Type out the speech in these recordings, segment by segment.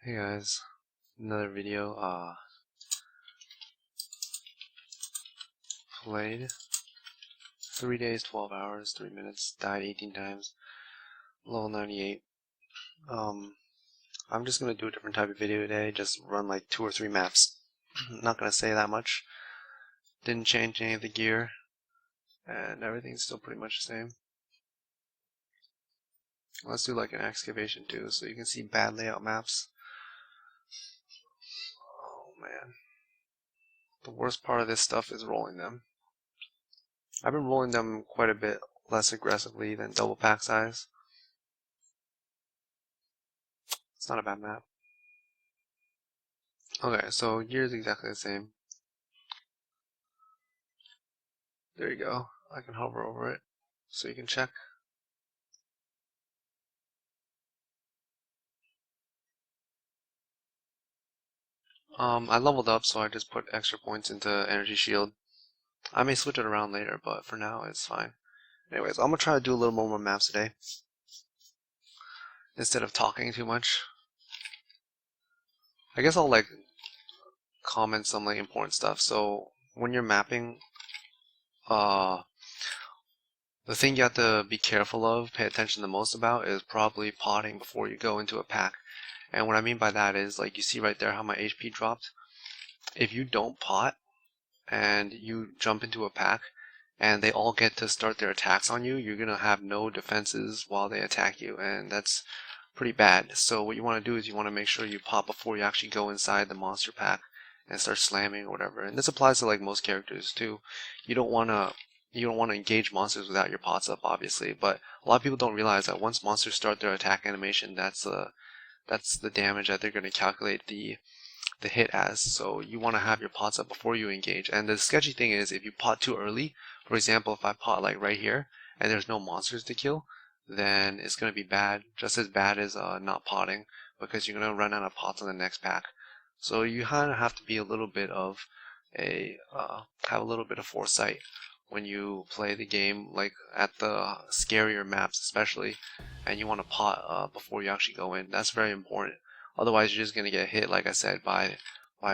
Hey guys, another video. Played 3 days, 12 hours, 3 minutes, died 18 times, level 98. I'm just gonna do a different type of video today, just run like 2 or 3 maps. Not gonna say that much. Didn't change any of the gear, and everything's still pretty much the same. Let's do like an excavation too, so you can see bad layout maps. Oh man. The worst part of this stuff is rolling them. I've been rolling them quite a bit less aggressively than double pack size. It's not a bad map. Okay, so gear is exactly the same. There you go. I can hover over it so you can check. I leveled up, so I just put extra points into energy shield. I may switch it around later, but for now it's fine. Anyways, I'm gonna try to do a little more maps today instead of talking too much. I guess I'll like comment some like important stuff. So when you're mapping, the thing you have to be careful of, pay attention the most about, is probably potting before you go into a pack. And what I mean by that is, like, you see right there how my HP dropped. If you don't pot and you jump into a pack and they all get to start their attacks on you, you're gonna have no defenses while they attack you, and that's pretty bad. So what you want to do is you want to make sure you pot before you actually go inside the monster pack and start slamming or whatever. And this applies to like most characters too. You don't want to engage monsters without your pots up, obviously, but a lot of people don't realize that once monsters start their attack animation, that's the damage that they're going to calculate the hit as. So you want to have your pots up before you engage. And the sketchy thing is, if you pot too early, for example, if I pot like right here and there's no monsters to kill, then it's going to be bad, just as bad as not potting, because you're going to run out of pots on the next pack. So you kind of have to be a little bit of have a little bit of foresight when you play the game, like at the scarier maps especially, and you want to pot before you actually go in. That's very important. Otherwise, you're just going to get hit, like I said, by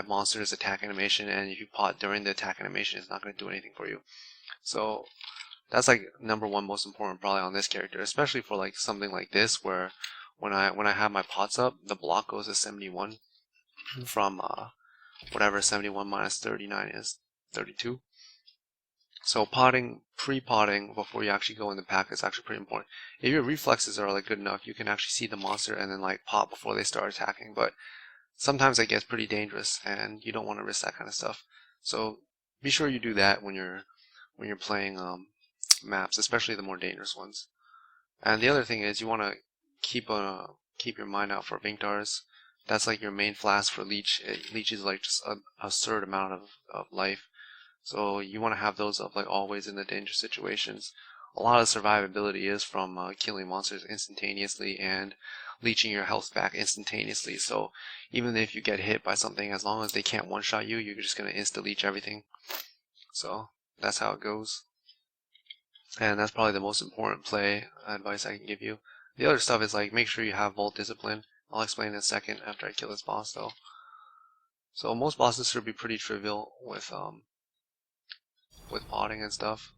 monsters' attack animation, and if you pot during the attack animation, it's not going to do anything for you. So that's like number one most important probably on this character, especially for like something like this where when I have my pots up, the block goes to 71 from whatever 71 minus 39 is, 32. So potting, pre-potting before you actually go in the pack is actually pretty important. If your reflexes are like good enough, you can actually see the monster and then like pot before they start attacking, but sometimes that gets pretty dangerous and you don't want to risk that kind of stuff. So be sure you do that when you're playing maps, especially the more dangerous ones. And the other thing is you want to keep your mind out for Vinktars. That's like your main flask for leech. It leeches like just an absurd amount of life. So you want to have those up like always in the danger situations. A lot of survivability is from killing monsters instantaneously and leeching your health back instantaneously. So even if you get hit by something, as long as they can't one-shot you, you're just going to insta-leech everything. So that's how it goes. And that's probably the most important play advice I can give you. The other stuff is like make sure you have Vault Discipline. I'll explain in a second after I kill this boss though. So most bosses should be pretty trivial with potting and stuff.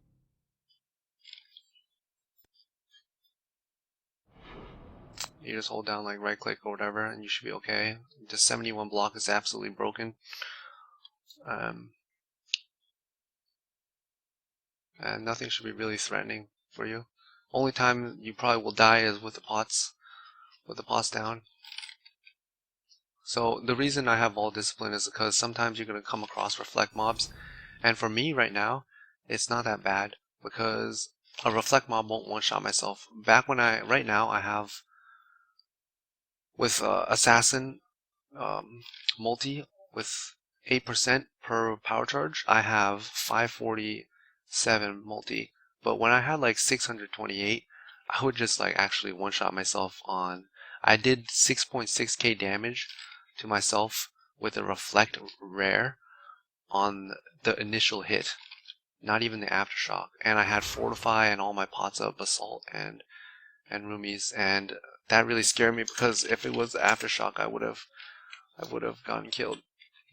You just hold down like right click or whatever and you should be okay. The 71 block is absolutely broken. And nothing should be really threatening for you. Only time you probably will die is with the pots down. So the reason I have Vault Discipline is because sometimes you're going to come across reflect mobs, and for me right now it's not that bad because a reflect mob won't one-shot myself. Right now I have with assassin multi with 8% per power charge, I have 547 multi. But when I had like 628, I would just like actually one-shot myself on. I did 6.6k damage to myself with a reflect rare on the initial hit, not even the aftershock. And I had fortify and all my pots of basalt and roomies, and that really scared me, because if it was the aftershock, I would have gotten killed.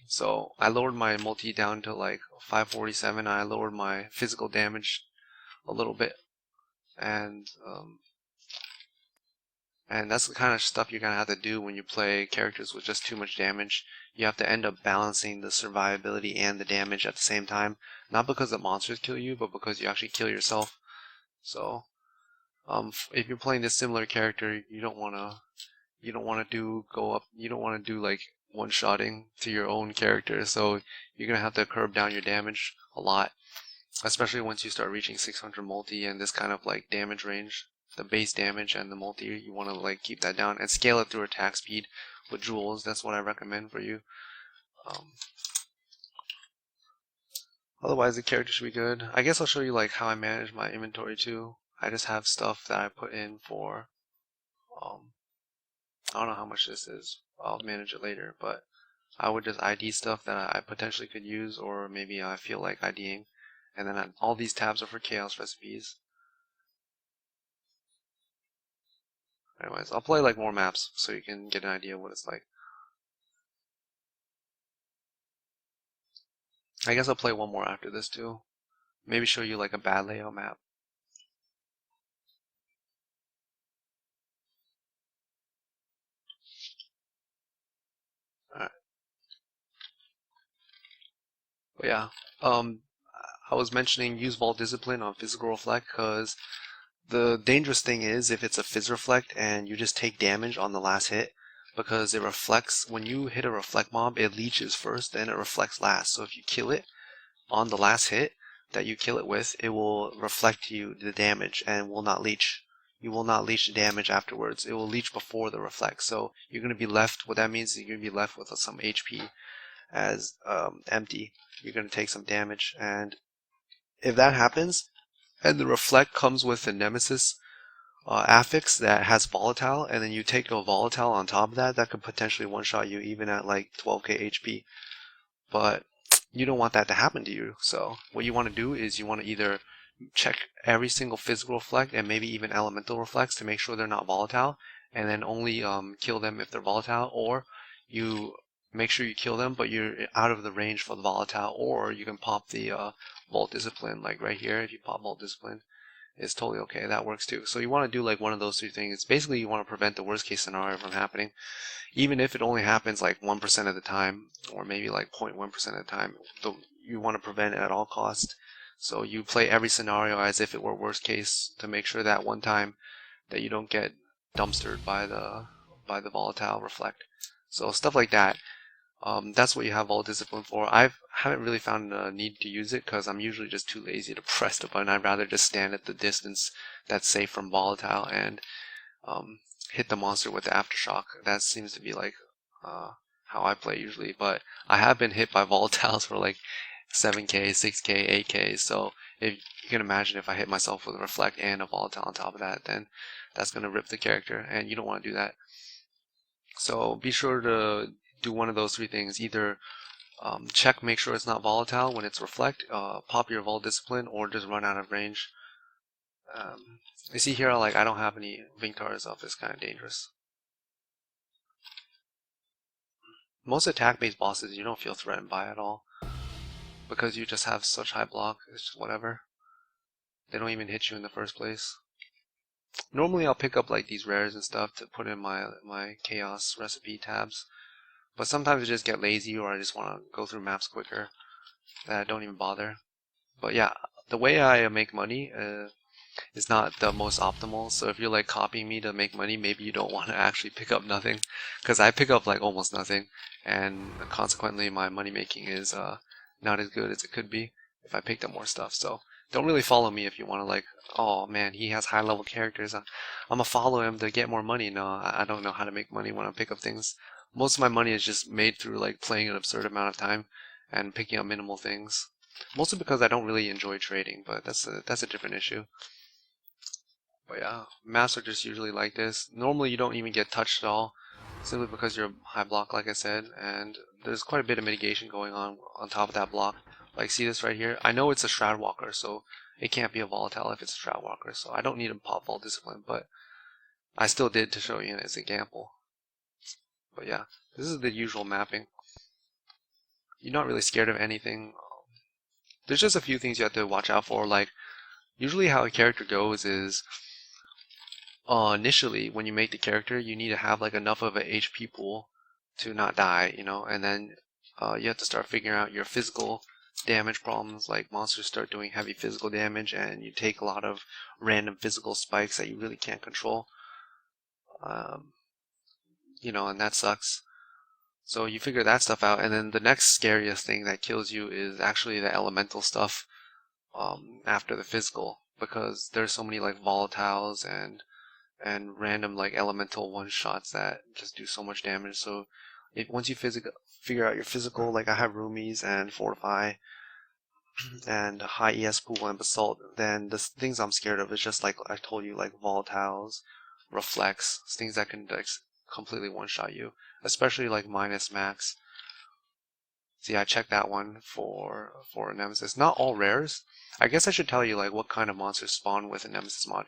So I lowered my multi down to like 547. I lowered my physical damage a little bit, and that's the kind of stuff you're gonna have to do when you play characters with just too much damage. You have to end up balancing the survivability and the damage at the same time, not because the monsters kill you, but because you actually kill yourself. So if you're playing this similar character, you don't wanna do like one-shotting to your own character. So you're gonna have to curb down your damage a lot, especially once you start reaching 600 multi and this kind of like damage range. The base damage and the multi, you want to like keep that down and scale it through attack speed with jewels. That's what I recommend for you. Um, Otherwise, the character should be good. I guess I'll show you like how I manage my inventory too. I just have stuff that I put in for. Um, I don't know how much this is. I'll manage it later, but I would just ID stuff that I potentially could use, or maybe I feel like IDing. And then all these tabs are for chaos recipes. Anyways, I'll play like more maps so you can get an idea of what it's like. I guess I'll play one more after this too. Maybe show you like a bad layout map. Alright. But yeah, I was mentioning use Vault Discipline on Physical Reflect, because the dangerous thing is if it's a Phys Reflect and you just take damage on the last hit, because it reflects, when you hit a Reflect mob, it leeches first, then it reflects last. So if you kill it on the last hit that you kill it with, it will reflect to you the damage and will not leech. You will not leech the damage afterwards. It will leech before the reflect. So you're going to be left, what that means is you're going to be left with some HP as empty. You're going to take some damage. And if that happens, and the reflect comes with the Nemesis affix that has volatile, and then you take a volatile on top of that, that could potentially one-shot you even at like 12k HP. But you don't want that to happen to you. So what you want to do is you want to either check every single physical reflect and maybe even elemental reflects to make sure they're not volatile, and then only kill them if they're volatile, or you make sure you kill them but you're out of the range for the volatile, or you can pop the Vault Discipline, like right here. If you pop Vault Discipline, it's totally okay. That works too. So you want to do like one of those three things. Basically, you want to prevent the worst case scenario from happening, even if it only happens like 1% of the time, or maybe like 0.1% of the time. You want to prevent it at all costs. So you play every scenario as if it were worst case to make sure that one time that you don't get dumpstered by the volatile reflect. So stuff like that. That's what you have Vault Discipline for. I haven't really found a need to use it because I'm usually just too lazy to press the button. I'd rather just stand at the distance that's safe from volatile and hit the monster with the aftershock. That seems to be like how I play usually. But I have been hit by volatiles for like 7k, 6k, 8k. So if you can imagine, if I hit myself with a reflect and a volatile on top of that, then that's gonna rip the character, and you don't want to do that. So be sure to do one of those three things. Either check, make sure it's not volatile when it's reflect, pop your Vault Discipline, or just run out of range. You see here, like I don't have any Vinktars up. It's kind of dangerous. Most attack-based bosses you don't feel threatened by at all, because you just have such high block. It's just whatever. They don't even hit you in the first place. Normally I'll pick up like these rares and stuff to put in my chaos recipe tabs, but sometimes I just get lazy, or I just want to go through maps quicker, that I don't even bother. But yeah, the way I make money is not the most optimal. So if you're like copying me to make money, maybe you don't want to actually pick up nothing, because I pick up like almost nothing, and consequently my money making is not as good as it could be if I picked up more stuff. So don't really follow me if you want to like, oh man, he has high level characters, I'm gonna follow him to get more money. No, I don't know how to make money when I pick up things. Most of my money is just made through like playing an absurd amount of time and picking up minimal things. Mostly because I don't really enjoy trading, but that's a different issue. But yeah, maps are just usually like this. Normally you don't even get touched at all, simply because you're high block, like I said, and there's quite a bit of mitigation going on top of that block. Like, see this right here? I know it's a Shroud Walker, so it can't be a volatile if it's a Shroud Walker, so I don't need to pop Vault Discipline, but I still did to show you as an example. But yeah, this is the usual mapping. You're not really scared of anything. There's just a few things you have to watch out for. Like, usually how a character goes is, initially when you make the character, you need to have like enough of a HP pool to not die, you know, and then you have to start figuring out your physical damage problems. Like monsters start doing heavy physical damage, and you take a lot of random physical spikes that you really can't control. Um, you know, and that sucks. So you figure that stuff out, and then the next scariest thing that kills you is actually the elemental stuff after the physical, because there's so many like volatiles and random like elemental one shots that just do so much damage. So once you figure out your physical, like I have roomies and fortify and high ES pool and basalt, then the things I'm scared of is just like I told you, like volatiles, reflex, things that can like completely one shot you, especially like minus max. See, I checked that one for a nemesis. Not all rares. I guess I should tell you like what kind of monsters spawn with a nemesis mod.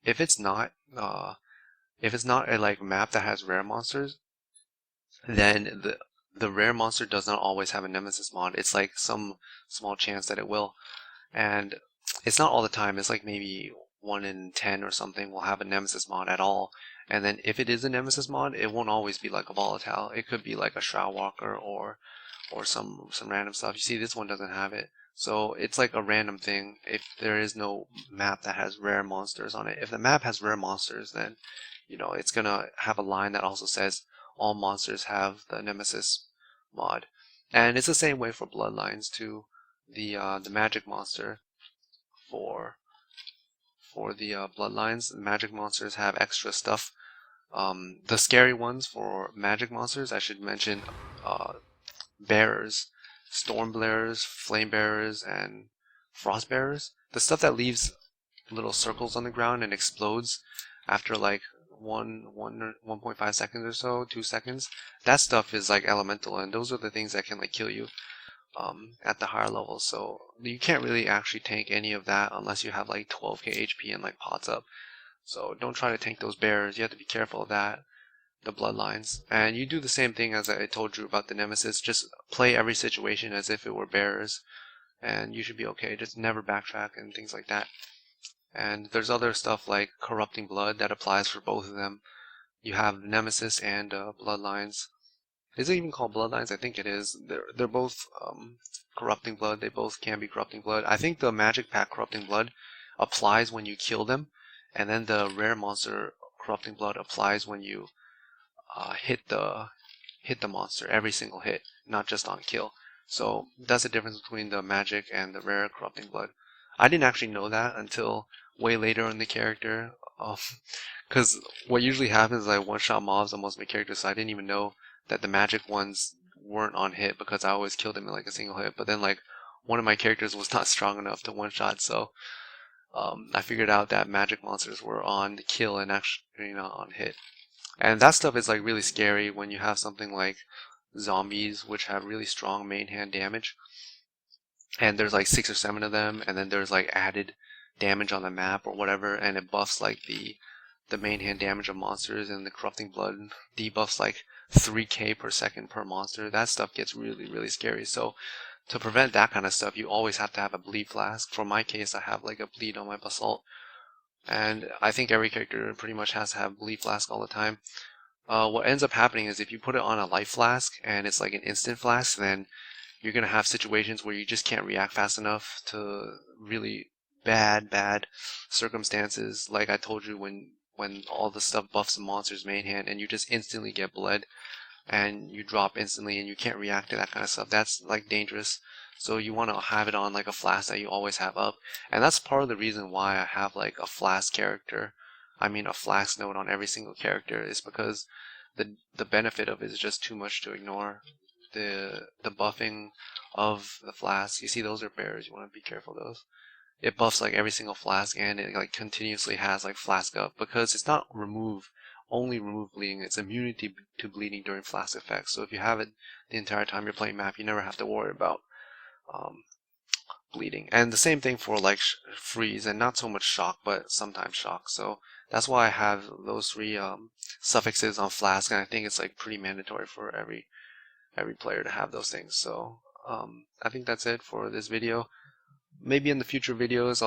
If it's not if it's not a like map that has rare monsters, then the rare monster does not always have a nemesis mod. It's like some small chance that it will, and it's not all the time. It's like maybe 1 in 10 or something will have a nemesis mod at all. And then if it is a nemesis mod, it won't always be like a volatile. It could be like a shroud walker or some random stuff. You see, this one doesn't have it. So it's like a random thing if there is no map that has rare monsters on it. If the map has rare monsters, then you know it's gonna have a line that also says all monsters have the Nemesis mod. And it's the same way for Bloodlines too. The magic monster for the Bloodlines, the magic monsters have extra stuff. The scary ones for magic monsters, I should mention, bearers, storm bearers, flame bearers, and frost bearers. The stuff that leaves little circles on the ground and explodes after like 1.5 seconds or so, 2 seconds. That stuff is like elemental, and those are the things that can like kill you at the higher levels. So you can't really actually tank any of that unless you have like 12k HP and like pots up. So don't try to tank those bears. You have to be careful of that. The bloodlines, and you do the same thing as I told you about the nemesis. Just play every situation as if it were bears, and you should be okay. Just never backtrack and things like that. And there's other stuff like corrupting blood that applies for both of them. You have nemesis and bloodlines. Is it even called bloodlines? I think it is. They're both corrupting blood. They both can be corrupting blood. I think the magic pack corrupting blood applies when you kill them, and then the rare monster corrupting blood applies when you hit the monster every single hit, not just on kill. So that's the difference between the magic and the rare corrupting blood. I didn't actually know that until way later in the character, because what usually happens is I one-shot mobs on most of my characters, so I didn't even know that the magic ones weren't on hit because I always killed them in like a single hit. But then like one of my characters was not strong enough to one-shot, so I figured out that magic monsters were on the kill and actually not on hit. And that stuff is like really scary when you have something like zombies, which have really strong main hand damage. And there's like 6 or 7 of them, and then there's like added damage on the map or whatever, and it buffs like the main hand damage of monsters, and the corrupting blood debuffs like 3k per second per monster. That stuff gets really, really scary. So to prevent that kind of stuff, you always have to have a bleed flask. For my case, I have like a bleed on my basalt. And I think every character pretty much has to have bleed flask all the time. What ends up happening is if you put it on a life flask and it's like an instant flask, then you're going to have situations where you just can't react fast enough to really bad circumstances. Like I told you, when all the stuff buffs the monster's main hand and you just instantly get bled and you drop instantly and you can't react to that kind of stuff. That's like dangerous. So you want to have it on like a flask that you always have up. And that's part of the reason why I have like a flask character. I mean a flask node on every single character is because the benefit of it is just too much to ignore. The buffing of the flask. You see those are bears, you want to be careful of those. It buffs like every single flask, and it like continuously has like flask up because it's not only remove bleeding, it's immunity to bleeding during flask effects. So if you have it the entire time you're playing map, you never have to worry about um, bleeding. And the same thing for like freeze, and not so much shock, but sometimes shock. So that's why I have those three suffixes on Flask, and I think it's like pretty mandatory for every player to have those things. So I think that's it for this video. Maybe in the future videos,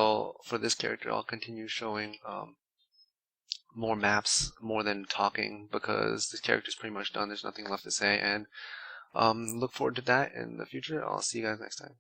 for this character, I'll continue showing more maps more than talking, because this character is pretty much done. There's nothing left to say, and look forward to that in the future. I'll see you guys next time.